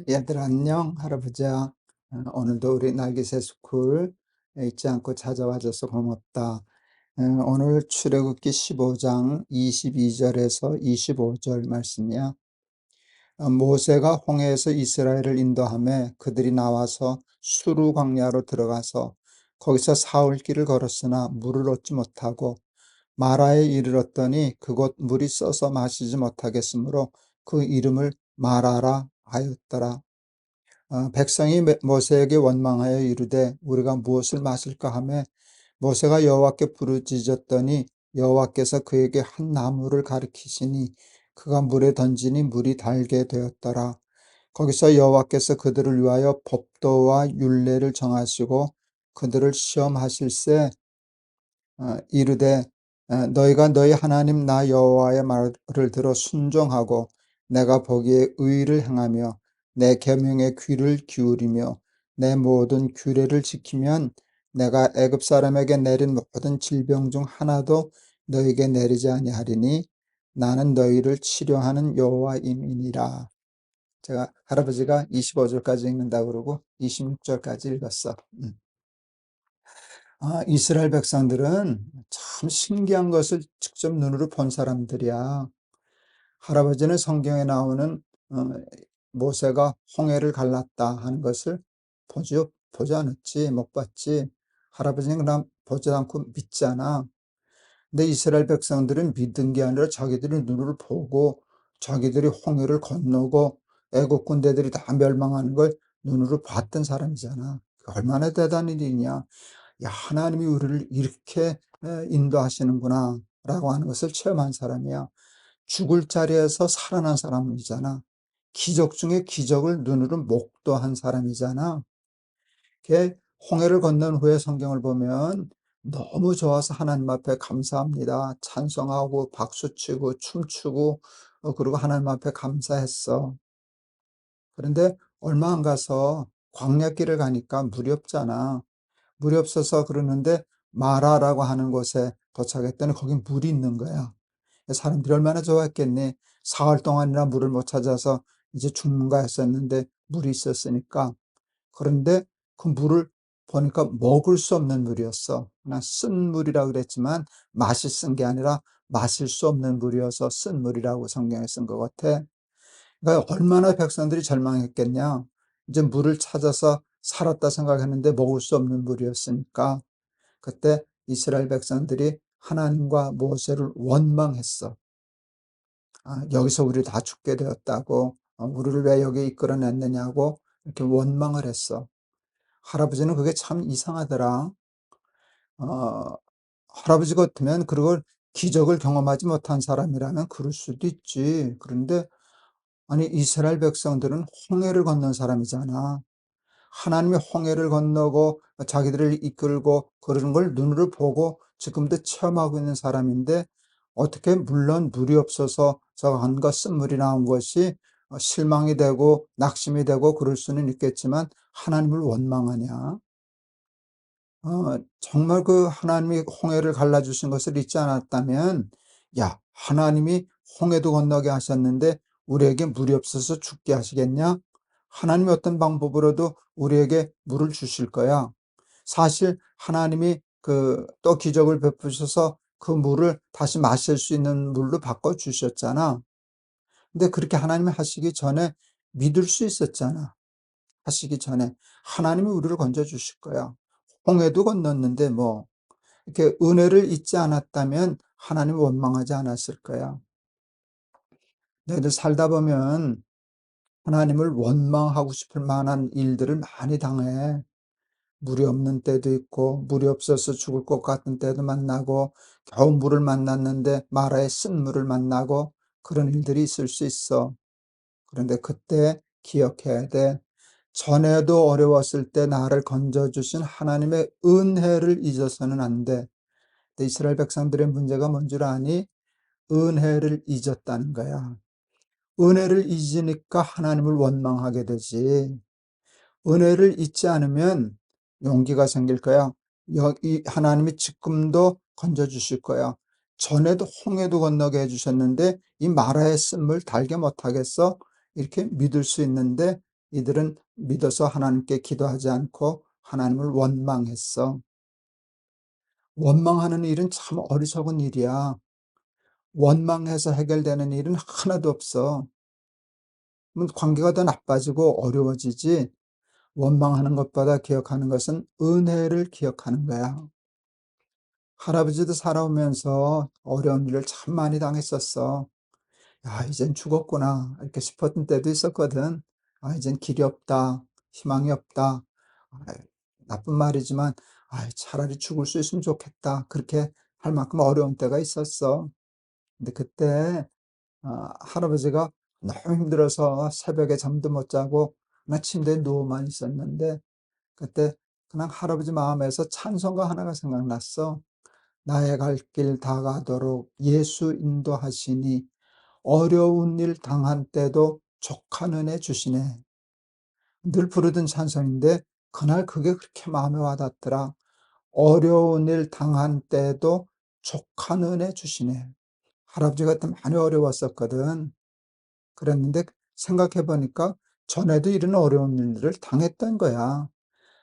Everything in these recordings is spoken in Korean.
얘들 안녕. 할아버지야. 오늘도 우리 날개새 스쿨 잊지 않고 찾아와줘서 고맙다. 오늘 출애굽기 15장 22절에서 25절 말씀이야. 모세가 홍해에서 이스라엘을 인도하며 그들이 나와서 수르 광야로 들어가서 거기서 사흘 길을 걸었으나 물을 얻지 못하고 마라에 이르렀더니 그곳 물이 써서 마시지 못하겠으므로 그 이름을 마라라 하였더라. 백성이 모세에게 원망하여 이르되 우리가 무엇을 마실까 하며 모세가 여호와께 부르짖었더니 여호와께서 그에게 한 나무를 가리키시니 그가 물에 던지니 물이 달게 되었더라. 거기서 여호와께서 그들을 위하여 법도와 율례를 정하시고 그들을 시험하실세 이르되 너희가 너희 하나님 나 여호와의 말을 들어 순종하고 내가 보기에 의를 행하며 내 계명에 귀를 기울이며 내 모든 규례를 지키면 내가 애굽 사람에게 내린 모든 질병 중 하나도 너희에게 내리지 아니하리니 나는 너희를 치료하는 여호와임이니라. 제가 할아버지가 25절까지 읽는다고 그러고 26절까지 읽었어. 이스라엘 백성들은 참 신기한 것을 직접 눈으로 본 사람들이야. 할아버지는 성경에 나오는 어, 모세가 홍해를 갈랐다 하는 것을 보지 않았지, 못 봤지. 할아버지는 그냥 보지 않고 믿잖아. 근데 이스라엘 백성들은 믿은 게 아니라 자기들이 눈으로 보고 자기들이 홍해를 건너고 애국 군대들이 다 멸망하는 걸 눈으로 봤던 사람이잖아. 얼마나 대단한 일이냐. 야, 하나님이 우리를 이렇게 인도하시는구나 라고 하는 것을 체험한 사람이야. 죽을 자리에서 살아난 사람이잖아. 기적 중에 기적을 눈으로 목도한 사람이잖아. 걔 홍해를 건넌 후에 성경을 보면 너무 좋아서 하나님 앞에 감사합니다. 찬송하고 박수치고 춤추고 그리고 하나님 앞에 감사했어. 그런데 얼마 안 가서 광야길을 가니까 물이 없잖아. 물이 없어서 그러는데 마라라고 하는 곳에 도착했더니 거긴 물이 있는 거야. 사람들이 얼마나 좋아했겠니. 사흘 동안이나 물을 못 찾아서 이제 죽는가 했었는데 물이 있었으니까. 그런데 그 물을 보니까 먹을 수 없는 물이었어. 그냥 쓴 물이라 그랬지만 맛이 쓴 게 아니라 마실 수 없는 물이어서 쓴 물이라고 성경에 쓴 것 같아. 그러니까 얼마나 백성들이 절망했겠냐. 이제 물을 찾아서 살았다 생각했는데 먹을 수 없는 물이었으니까 그때 이스라엘 백성들이 하나님과 모세를 원망했어. 여기서 우리 다 죽게 되었다고, 우리를 왜 여기 이끌어냈느냐고 이렇게 원망을 했어. 할아버지는 그게 참 이상하더라. 어, 할아버지 같으면 그걸 기적을 경험하지 못한 사람이라면 그럴 수도 있지. 그런데 아니 이스라엘 백성들은 홍해를 건넌 사람이잖아. 하나님이 홍해를 건너고 자기들을 이끌고 그러는 걸 눈으로 보고 지금도 체험하고 있는 사람인데 어떻게 물론 물이 없어서 저 한과 쓴물이 나온 것이 실망이 되고 낙심이 되고 그럴 수는 있겠지만 하나님을 원망하냐? 정말 그 하나님이 홍해를 갈라주신 것을 잊지 않았다면 야, 하나님이 홍해도 건너게 하셨는데 우리에게 물이 없어서 죽게 하시겠냐? 하나님이 어떤 방법으로도 우리에게 물을 주실 거야. 사실 하나님이 또 기적을 베푸셔서 그 물을 다시 마실 수 있는 물로 바꿔 주셨잖아. 근데 그렇게 하나님이 하시기 전에 믿을 수 있었잖아. 하시기 전에 하나님이 우리를 건져 주실 거야. 홍해도 건넜는데 뭐 이렇게 은혜를 잊지 않았다면 하나님을 원망하지 않았을 거야. 너희들 살다 보면 하나님을 원망하고 싶을 만한 일들을 많이 당해. 물이 없는 때도 있고 물이 없어서 죽을 것 같은 때도 만나고 겨우 물을 만났는데 마라의 쓴 물을 만나고 그런 일들이 있을 수 있어. 그런데 그때 기억해야 돼. 전에도 어려웠을 때 나를 건져주신 하나님의 은혜를 잊어서는 안 돼. 근데 이스라엘 백성들의 문제가 뭔 줄 아니? 은혜를 잊었다는 거야. 은혜를 잊으니까 하나님을 원망하게 되지. 은혜를 잊지 않으면 용기가 생길 거야. 이 하나님이 지금도 건져주실 거야. 전에도 홍해도 건너게 해주셨는데 이 마라의 쓴물 달게 못하겠어? 이렇게 믿을 수 있는데 이들은 믿어서 하나님께 기도하지 않고 하나님을 원망했어. 원망하는 일은 참 어리석은 일이야. 원망해서 해결되는 일은 하나도 없어. 관계가 더 나빠지고 어려워지지, 원망하는 것보다 기억하는 것은 은혜를 기억하는 거야. 할아버지도 살아오면서 어려운 일을 참 많이 당했었어. 야, 이젠 죽었구나, 이렇게 싶었던 때도 있었거든. 아, 이젠 길이 없다, 희망이 없다. 아, 나쁜 말이지만, 아, 차라리 죽을 수 있으면 좋겠다, 그렇게 할 만큼 어려운 때가 있었어. 근데 그때 할아버지가 너무 힘들어서 새벽에 잠도 못 자고 나 침대에 누워만 있었는데, 그때 그냥 할아버지 마음에서 찬송가 하나가 생각났어. 나의 갈 길 다 가도록 예수 인도하시니 어려운 일 당한 때도 족한 은혜 주시네. 늘 부르던 찬송인데 그날 그게 그렇게 마음에 와닿더라. 어려운 일 당한 때도 족한 은혜 주시네. 할아버지 그때 많이 어려웠었거든. 그랬는데 생각해 보니까 전에도 이런 어려운 일들을 당했던 거야.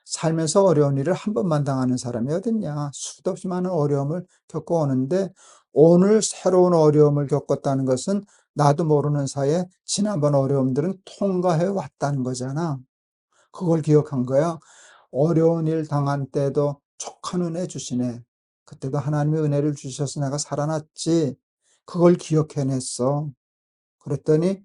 살면서 어려운 일을 한 번만 당하는 사람이 어딨냐. 수도 없이 많은 어려움을 겪어오는데 오늘 새로운 어려움을 겪었다는 것은 나도 모르는 사이에 지난번 어려움들은 통과해 왔다는 거잖아. 그걸 기억한 거야. 어려운 일 당한 때도 족한 은혜 주시네. 그때도 하나님의 은혜를 주셔서 내가 살아났지. 그걸 기억해냈어. 그랬더니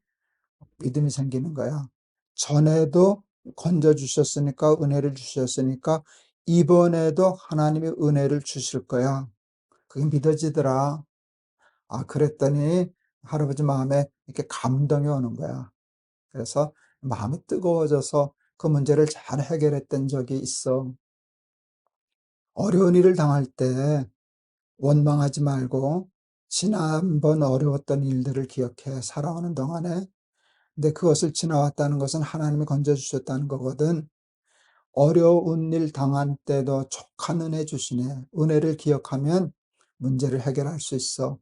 믿음이 생기는 거야. 전에도 건져 주셨으니까, 은혜를 주셨으니까 이번에도 하나님의 은혜를 주실 거야. 그게 믿어지더라. 아, 그랬더니 할아버지 마음에 이렇게 감동이 오는 거야. 그래서 마음이 뜨거워져서 그 문제를 잘 해결했던 적이 있어. 어려운 일을 당할 때 원망하지 말고 지난번 어려웠던 일들을 기억해 살아오는 동안에, 근데 그것을 지나왔다는 것은 하나님이 건져주셨다는 거거든. 어려운 일 당한 때도 족한 은혜 주시네. 은혜를 기억하면 문제를 해결할 수 있어.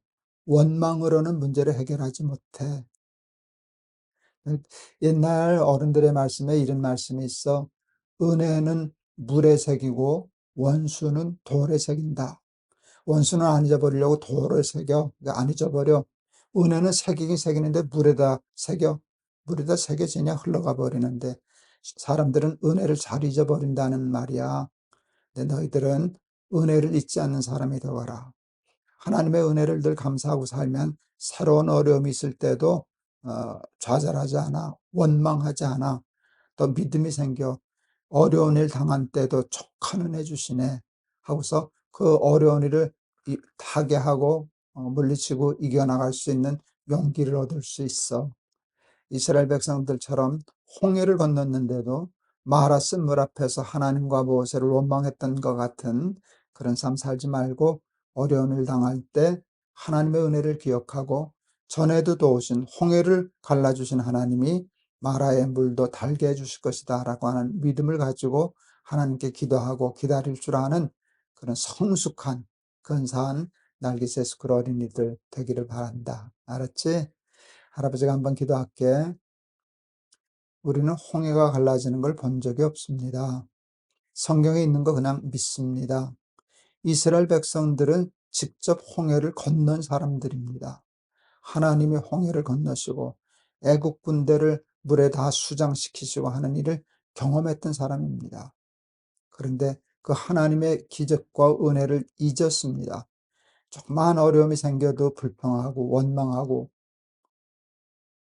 원망으로는 문제를 해결하지 못해. 옛날 어른들의 말씀에 이런 말씀이 있어. 은혜는 물에 새기고 원수는 돌에 새긴다. 원수는 안 잊어버리려고 돌을 새겨. 그러니까 안 잊어버려. 은혜는 새기긴 새기는데 물에다 새겨. 물에다 새겨지냐 흘러가 버리는데, 사람들은 은혜를 잘 잊어버린다는 말이야. 근데 너희들은 은혜를 잊지 않는 사람이 되어라. 하나님의 은혜를 늘 감사하고 살면 새로운 어려움이 있을 때도 좌절하지 않아, 원망하지 않아. 또 믿음이 생겨. 어려운 일 당한 때도 족한 은혜 주시네 하고서 그 어려운 일을 타개하고 물리치고 이겨나갈 수 있는 용기를 얻을 수 있어. 이스라엘 백성들처럼 홍해를 건넜는데도 마라 쓴 물 앞에서 하나님과 모세를 원망했던 것 같은 그런 삶 살지 말고, 어려운 일 당할 때 하나님의 은혜를 기억하고, 전에도 도우신 홍해를 갈라주신 하나님이 마라의 물도 달게 해주실 것이다 라고 하는 믿음을 가지고 하나님께 기도하고 기다릴 줄 아는 그런 성숙한 근사한 날개 스쿨 어린이들 되기를 바란다. 알았지? 할아버지가 한번 기도할게. 우리는 홍해가 갈라지는 걸 본 적이 없습니다. 성경에 있는 거 그냥 믿습니다. 이스라엘 백성들은 직접 홍해를 건넌 사람들입니다. 하나님이 홍해를 건너시고 애국 군대를 물에 다 수장시키시고 하는 일을 경험했던 사람입니다. 그런데 그 하나님의 기적과 은혜를 잊었습니다. 조그마한 어려움이 생겨도 불평하고 원망하고,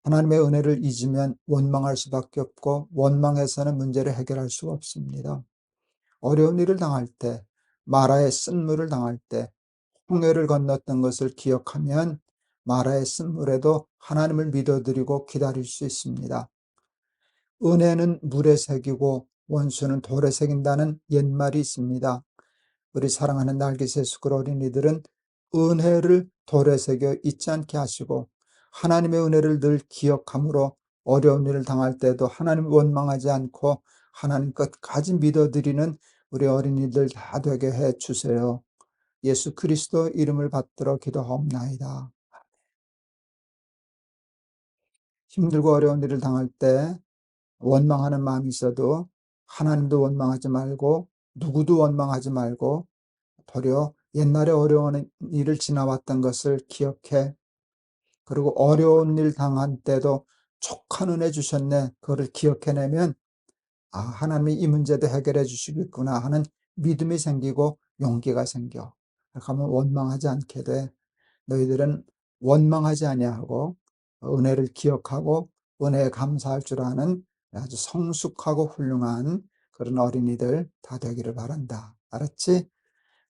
하나님의 은혜를 잊으면 원망할 수밖에 없고 원망해서는 문제를 해결할 수가 없습니다. 어려운 일을 당할 때, 마라의 쓴물을 당할 때 홍해를 건넜던 것을 기억하면 마라의 쓴물에도 하나님을 믿어드리고 기다릴 수 있습니다. 은혜는 물에 새기고 원수는 돌에 새긴다는 옛말이 있습니다. 우리 사랑하는 날개새 수글 어린이들은 은혜를 돌에 새겨 잊지 않게 하시고 하나님의 은혜를 늘 기억함으로 어려운 일을 당할 때도 하나님 원망하지 않고 하나님 끝까지 믿어드리는 우리 어린이들 다 되게 해 주세요. 예수 그리스도 이름을 받들어 기도하옵나이다. 힘들고 어려운 일을 당할 때 원망하는 마음이 있어도 하나님도 원망하지 말고 누구도 원망하지 말고 도리어 옛날에 어려운 일을 지나왔던 것을 기억해. 그리고 어려운 일 당한 때도 족한 은혜 주셨네. 그거를 기억해내면 하나님이 이 문제도 해결해 주시겠구나 하는 믿음이 생기고 용기가 생겨. 그러면 원망하지 않게 돼. 너희들은 원망하지 아니하고 은혜를 기억하고 은혜에 감사할 줄 아는 아주 성숙하고 훌륭한 그런 어린이들 다 되기를 바란다. 알았지?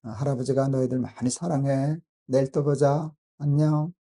할아버지가 너희들 많이 사랑해. 내일 또 보자. 안녕.